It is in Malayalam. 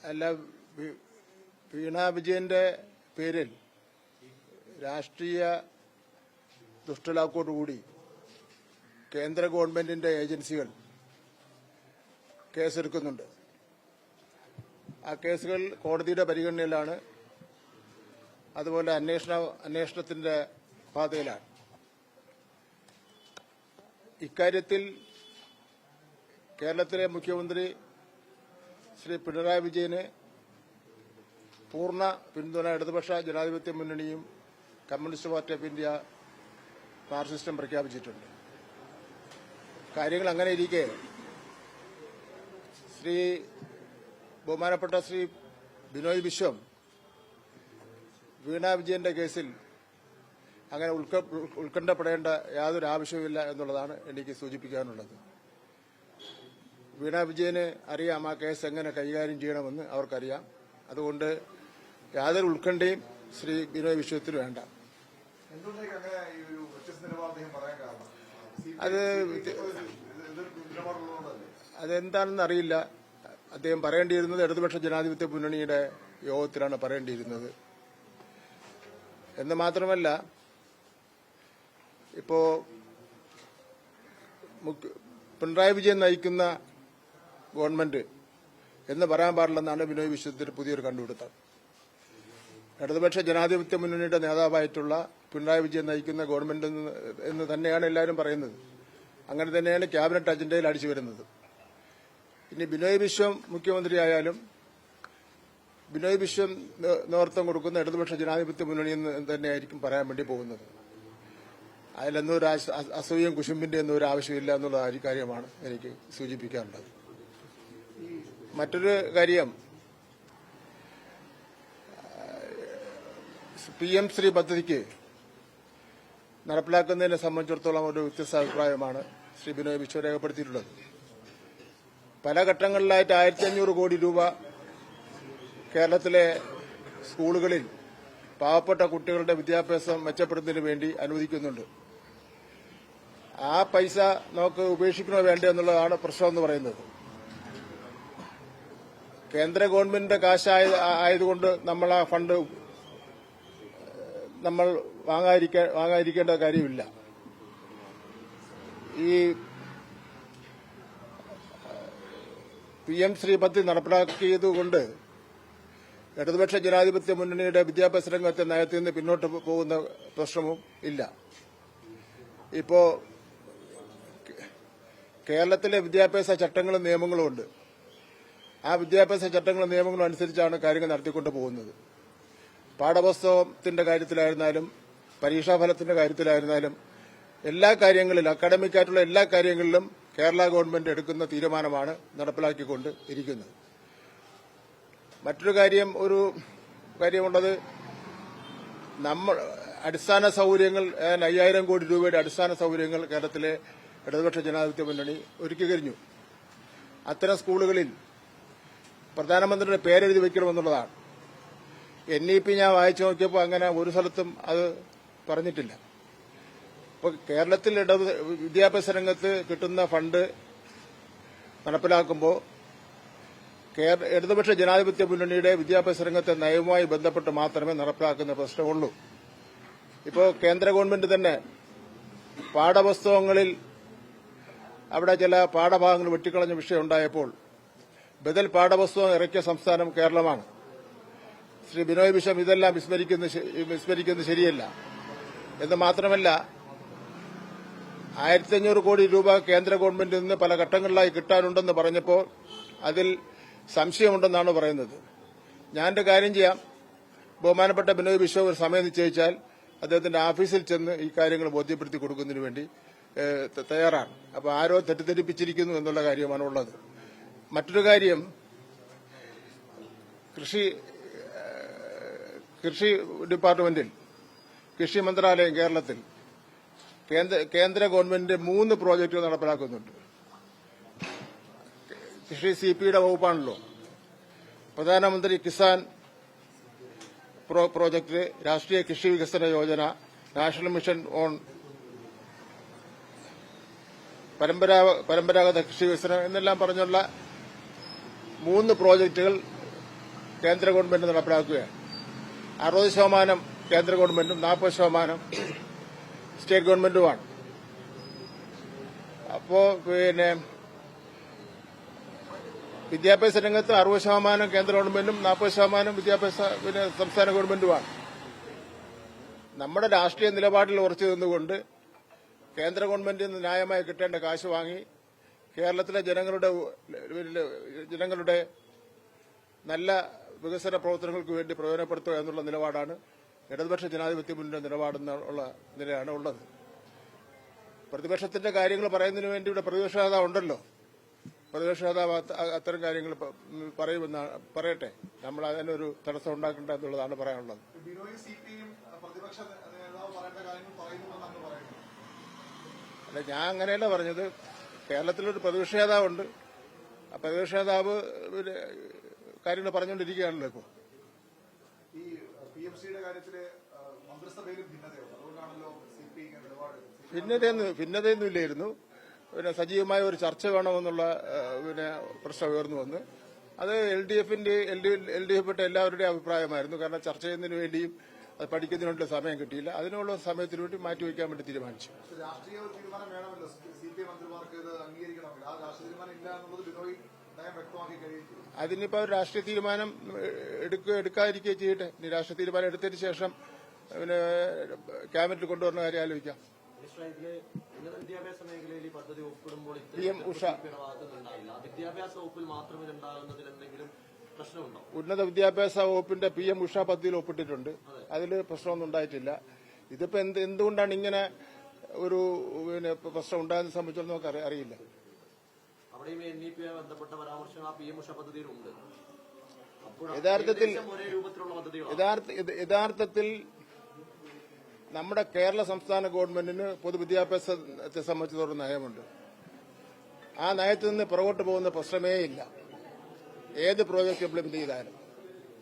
അല്ല, വീണ വിജയന്റെ പേരിൽ രാഷ്ട്രീയ ദുഷ്ടലാക്കോടുകൂടി കേന്ദ്ര ഗവൺമെന്റിന്റെ ഏജൻസികൾ കേസെടുക്കുന്നുണ്ട്. ആ കേസുകൾ കോടതിയുടെ പരിഗണനയിലാണ്. അതുപോലെ അന്വേഷണത്തിന്റെ പാതയിലാണ്. ഇക്കാര്യത്തിൽ കേരളത്തിലെ മുഖ്യമന്ത്രി ശ്രീ പിണറായി വിജയന് പൂർണ്ണ പിന്തുണ ഇടതുപക്ഷ ജനാധിപത്യ മുന്നണിയും കമ്മ്യൂണിസ്റ്റ് പാർട്ടി ഓഫ് ഇന്ത്യ മാർക്സിസ്റ്റും പ്രഖ്യാപിച്ചിട്ടുണ്ട്. കാര്യങ്ങൾ അങ്ങനെ ഇരിക്കെ ബഹുമാനപ്പെട്ട ശ്രീ ബിനോയ് വിശ്വം വീണ വിജയന്റെ കേസിൽ അങ്ങനെ ഉത്കണ്ഠപ്പെടേണ്ട യാതൊരു ആവശ്യവുമില്ല എന്നുള്ളതാണ് എനിക്ക് സൂചിപ്പിക്കാനുള്ളത്. വീണ വിജയന് അറിയാം ആ കേസ് എങ്ങനെ കൈകാര്യം ചെയ്യണമെന്ന് അവർക്കറിയാം. അതുകൊണ്ട് യാതൊരു ഉത്കണ്ഠയും ശ്രീ ബിനോയ് വിശ്വത്തിന് വേണ്ട. അതെന്താണെന്ന് അറിയില്ല. അദ്ദേഹം പറയേണ്ടിയിരുന്നത് ഇടതുപക്ഷ ജനാധിപത്യ മുന്നണിയുടെ യോഗത്തിലാണ് പറയേണ്ടിയിരുന്നത് എന്ന് മാത്രമല്ല, ഇപ്പോ പിണറായി വിജയൻ നയിക്കുന്ന ഗവൺമെന്റ് എന്ന് പറയാൻ പാടില്ലെന്നാണ് ബിനോയ് വിശ്വത്തിന്റെ പുതിയൊരു കണ്ടുപിടുത്തം. ഇടതുപക്ഷ ജനാധിപത്യ മുന്നണിയുടെ നേതാവായിട്ടുള്ള പിണറായി വിജയൻ നയിക്കുന്ന ഗവൺമെന്റ് എന്ന് തന്നെയാണ് എല്ലാവരും പറയുന്നത്. അങ്ങനെ തന്നെയാണ് ക്യാബിനറ്റ് അജണ്ടയിൽ അടിച്ചു വരുന്നത്. ഇനി ബിനോയ് വിശ്വം മുഖ്യമന്ത്രിയായാലും ബിനോയ് വിശ്വം നേതൃത്വം കൊടുക്കുന്ന ഇടതുപക്ഷ ജനാധിപത്യ മുന്നണി എന്ന് തന്നെയായിരിക്കും പറയാൻ വേണ്ടി പോകുന്നത്. അതിലൊന്നും ഒരു അസൂയം കുശുമ്പിന്റെ ഒന്നും ഒരു ആവശ്യമില്ല എന്നുള്ള കാര്യമാണ് എനിക്ക് സൂചിപ്പിക്കാനുള്ളത്. മറ്റൊരു കാര്യം, PM ശ്രീ പദ്ധതിക്ക് നടപ്പിലാക്കുന്നതിനെ സംബന്ധിച്ചിടത്തോളം ഒരു വ്യത്യസ്ത അഭിപ്രായമാണ് ശ്രീ ബിനോയ് വിശ്വം രേഖപ്പെടുത്തിയിട്ടുള്ളത്. പല ഘട്ടങ്ങളിലായിട്ട് 1500 കോടി രൂപ കേരളത്തിലെ സ്കൂളുകളിൽ പാവപ്പെട്ട കുട്ടികളുടെ വിദ്യാഭ്യാസം മെച്ചപ്പെടുത്തുന്നതിന് വേണ്ടി അനുവദിക്കുന്നുണ്ട്. ആ പൈസ നമുക്ക് ഉപേക്ഷിക്കണോ വേണ്ടോ എന്നുള്ളതാണ് പ്രശ്നം എന്ന് പറയുന്നത്. കേന്ദ്ര ഗവൺമെന്റിന്റെ കാശ് ആയതുകൊണ്ട് നമ്മൾ ആ ഫണ്ട് നമ്മൾ വാങ്ങാതിരിക്കേണ്ട കാര്യമില്ല. ഈ PM ശ്രീ പദ്ധതി നടപ്പിലാക്കിയതുകൊണ്ട് ഇടതുപക്ഷ ജനാധിപത്യ മുന്നണിയുടെ വിദ്യാഭ്യാസ രംഗത്തെ നയത്തിൽ നിന്ന് പിന്നോട്ട് പോകുന്ന പ്രശ്നവും ഇല്ല. ഇപ്പോ കേരളത്തിലെ വിദ്യാഭ്യാസ ചട്ടങ്ങളും നിയമങ്ങളും ഉണ്ട്. ആ വിദ്യാഭ്യാസ ചട്ടങ്ങളും നിയമങ്ങളും അനുസരിച്ചാണ് കാര്യങ്ങൾ നടത്തിക്കൊണ്ട് പോകുന്നത്. പാഠപുസ്തകത്തിന്റെ കാര്യത്തിലായിരുന്നാലും പരീക്ഷാഫലത്തിന്റെ കാര്യത്തിലായിരുന്നാലും എല്ലാ കാര്യങ്ങളിലും അക്കാഡമിക്കായിട്ടുള്ള എല്ലാ കാര്യങ്ങളിലും കേരള ഗവൺമെന്റ് എടുക്കുന്ന തീരുമാനമാണ് നടപ്പിലാക്കിക്കൊണ്ട് ഇരിക്കുന്നത്. മറ്റൊരു കാര്യമുള്ളത്, നമ്മൾ അടിസ്ഥാന സൌകര്യങ്ങൾ 5000 കോടി രൂപയുടെ അടിസ്ഥാന സൌകര്യങ്ങൾ കേരളത്തിലെ ഇടതുപക്ഷ ജനാധിപത്യ മുന്നണി ഒരുക്കി കഴിഞ്ഞു. അത്തരം സ്കൂളുകളിൽ പ്രധാനമന്ത്രിയുടെ പേരെഴുതി വയ്ക്കണമെന്നുള്ളതാണ്. NEP ഞാൻ വായിച്ചു നോക്കിയപ്പോൾ അങ്ങനെ ഒരു സ്ഥലത്തും അത് പറഞ്ഞിട്ടില്ല. ഇപ്പോൾ കേരളത്തിൽ വിദ്യാഭ്യാസ രംഗത്ത് കിട്ടുന്ന ഫണ്ട് നടപ്പിലാക്കുമ്പോൾ ഇടതുപക്ഷ ജനാധിപത്യ മുന്നണിയുടെ വിദ്യാഭ്യാസ രംഗത്തെ നയവുമായി ബന്ധപ്പെട്ട് മാത്രമേ നടപ്പിലാക്കുന്ന പ്രശ്നമുള്ളൂ. ഇപ്പോൾ കേന്ദ്ര ഗവൺമെന്റ് തന്നെ പാഠപുസ്തകങ്ങളിൽ അവിടെ ചില പാഠഭാഗങ്ങൾ വെട്ടിക്കളഞ്ഞ വിഷയം ഉണ്ടായപ്പോൾ ബദൽ പാഠപുസ്തകം ഇറക്കിയ സംസ്ഥാനം കേരളമാണ്. ശ്രീ ബിനോയ് വിശ്വം ഇതെല്ലാം വിസ്മരിക്കുന്നത് ശരിയല്ല. എന്ന് മാത്രമല്ല, 1500 കോടി രൂപ കേന്ദ്ര ഗവൺമെന്റിൽ നിന്ന് പല ഘട്ടങ്ങളിലായി കിട്ടാനുണ്ടെന്ന് പറഞ്ഞപ്പോൾ അതിൽ സംശയമുണ്ടെന്നാണ് പറയുന്നത്. ഞാനൊരു കാര്യം ചെയ്യാം, ബഹുമാനപ്പെട്ട ബിനോയ് വിശ്വം ഒരു സമയം നിശ്ചയിച്ചാൽ അദ്ദേഹത്തിന്റെ ഓഫീസിൽ ചെന്ന് ഈ കാര്യങ്ങൾ ബോധ്യപ്പെടുത്തി കൊടുക്കുന്നതിന് വേണ്ടി തയ്യാറാണ്. അപ്പോൾ ആരോ തെറ്റിദ്ധരിപ്പിച്ചിരിക്കുന്നു എന്നുള്ള കാര്യമാണ് ഉള്ളത്. മറ്റൊരു കാര്യം, കൃഷി ഡിപ്പാർട്ട്മെന്റിൽ കൃഷി മന്ത്രാലയം കേരളത്തിൽ കേന്ദ്ര ഗവൺമെന്റ് 3 പ്രോജക്റ്റുകൾ നടപ്പിലാക്കുന്നുണ്ട്. കൃഷി CPയുടെ വകുപ്പാണല്ലോ. പ്രധാനമന്ത്രി കിസാൻ പ്രോജക്ട്, രാഷ്ട്രീയ കൃഷി വികസന യോജന, നാഷണൽ മിഷൻ ഓൺ പരമ്പരാഗത കൃഷി വികസനം എന്നെല്ലാം പറഞ്ഞുള്ള 3 പ്രോജക്റ്റുകൾ കേന്ദ്ര ഗവൺമെന്റ് നടപ്പിലാക്കുകയാണ്. 60% കേന്ദ്ര ഗവൺമെന്റും 40% സ്റ്റേറ്റ് ഗവൺമെന്റുമാണ്. അപ്പോ വിദ്യാഭ്യാസ രംഗത്ത് 60% കേന്ദ്ര ഗവൺമെന്റും 40% സംസ്ഥാന ഗവൺമെന്റുമാണ്. നമ്മുടെ രാഷ്ട്രീയ നിലപാടിൽ ഉറച്ചു നിന്നുകൊണ്ട് കേന്ദ്ര ഗവൺമെന്റിൽ നിന്ന് ന്യായമായി കിട്ടേണ്ട കാശ് വാങ്ങി കേരളത്തിലെ ജനങ്ങളുടെ നല്ല വികസന പ്രവർത്തനങ്ങൾക്ക് വേണ്ടി പ്രയോജനപ്പെടുത്തുക എന്നുള്ള നിലപാടാണ് ഇടതുപക്ഷ ജനാധിപത്യ മുന്നണിയുടെ നിലപാടെന്നുള്ള നിലയാണ് ഉള്ളത്. പ്രതിപക്ഷത്തിന്റെ കാര്യങ്ങൾ പറയുന്നതിന് വേണ്ടി ഇവിടെ പ്രതിപക്ഷ നേതാവ് ഉണ്ടല്ലോ. പ്രതിപക്ഷ നേതാവ് അത്തരം കാര്യങ്ങൾ പറയട്ടെ. നമ്മൾ അതിനൊരു തടസ്സം ഉണ്ടാക്കണ്ട എന്നുള്ളതാണ് പറയാനുള്ളത്. അല്ല, ഞാൻ അങ്ങനെയല്ല പറഞ്ഞത്. കേരളത്തിലൊരു പ്രതിപക്ഷ നേതാവുണ്ട്. ആ പ്രതിപക്ഷ നേതാവ് കാര്യങ്ങൾ പറഞ്ഞുകൊണ്ടിരിക്കുകയാണല്ലോ ഇപ്പോൾ. ഈ PMCയുടെ കാര്യത്തില് മന്ത്രിസഭയിലും ഭിന്നതയുണ്ട്. അതുകൊണ്ടാണല്ലോ CPI നിലപാട്. ഭിന്നതയൊന്നും ഇല്ലായിരുന്നു. സജീവമായ ഒരു ചർച്ച വേണമെന്നുള്ള പ്രശ്നം ഉയർന്നു വന്ന് അത് LDF പെട്ട എല്ലാവരുടെയും അഭിപ്രായമായിരുന്നു. കാരണം ചർച്ച ചെയ്യുന്നതിന് വേണ്ടിയും അത് പഠിക്കുന്നതിനുള്ള സമയം കിട്ടിയില്ല. അതിനുള്ള സമയത്തിന് വേണ്ടി മാറ്റിവെക്കാൻ വേണ്ടി തീരുമാനിച്ചു. രാഷ്ട്രീയ തീരുമാനം വേണമല്ലോ. CPI മന്ത്രിമാർക്ക് ഇത് അംഗീകരിക്കണമെങ്കിൽ ആ രാഷ്ട്രീയ തീരുമാനം ഇല്ല എന്നുള്ളത് ബിനോയ് വ്യക്തമാക്കി കഴിയും. അതിനിപ്പോ രാഷ്ട്രീയ തീരുമാനം എടുക്കാതിരിക്കുകയും ചെയ്യട്ടെ. ഇനി രാഷ്ട്രീയ തീരുമാനം എടുത്തതിന് ശേഷം ക്യാബിനറ്റിൽ കൊണ്ടുവരുന്ന കാര്യം ആലോചിക്കാം. വിദ്യാഭ്യാസ മേഖലയിൽ ഈ പദ്ധതി ഒപ്പിടുമ്പോൾ PM ഉഷ വിദ്യാഭ്യാസ വകുപ്പിൽ മാത്രം ഇതുണ്ടാകുന്നതിൽ എന്തെങ്കിലും പ്രശ്നമുണ്ടോ? ഉന്നത വിദ്യാഭ്യാസ വകുപ്പിന്റെ PM ഉഷ പദ്ധതിയിൽ ഒപ്പിട്ടിട്ടുണ്ട്. അതിൽ പ്രശ്നമൊന്നും ഉണ്ടായിട്ടില്ല. ഇതിപ്പോ എന്തുകൊണ്ടാണ് ഇങ്ങനെ ഒരു പ്രശ്നം ഉണ്ടായതിനെ സംബന്ധിച്ചോളം നമുക്ക് അറിയില്ല. അവിടെയും NEP ബന്ധപ്പെട്ട പരാമർശങ്ങൾ ആ PM ഉഷ പദ്ധതിയിലുണ്ട്. യഥാർത്ഥത്തിൽ നമ്മുടെ കേരള സംസ്ഥാന ഗവൺമെന്റിന് പൊതുവിദ്യാഭ്യാസത്തെ സംബന്ധിച്ചിടത്തോളം നയമുണ്ട്. ആ നയത്തിൽ നിന്ന് പുറകോട്ട് പോകുന്ന പ്രശ്നമേ ഇല്ല. ഏത് പ്രോജക്ട് ഇംപ്ലിമെന്റ് ചെയ്താലും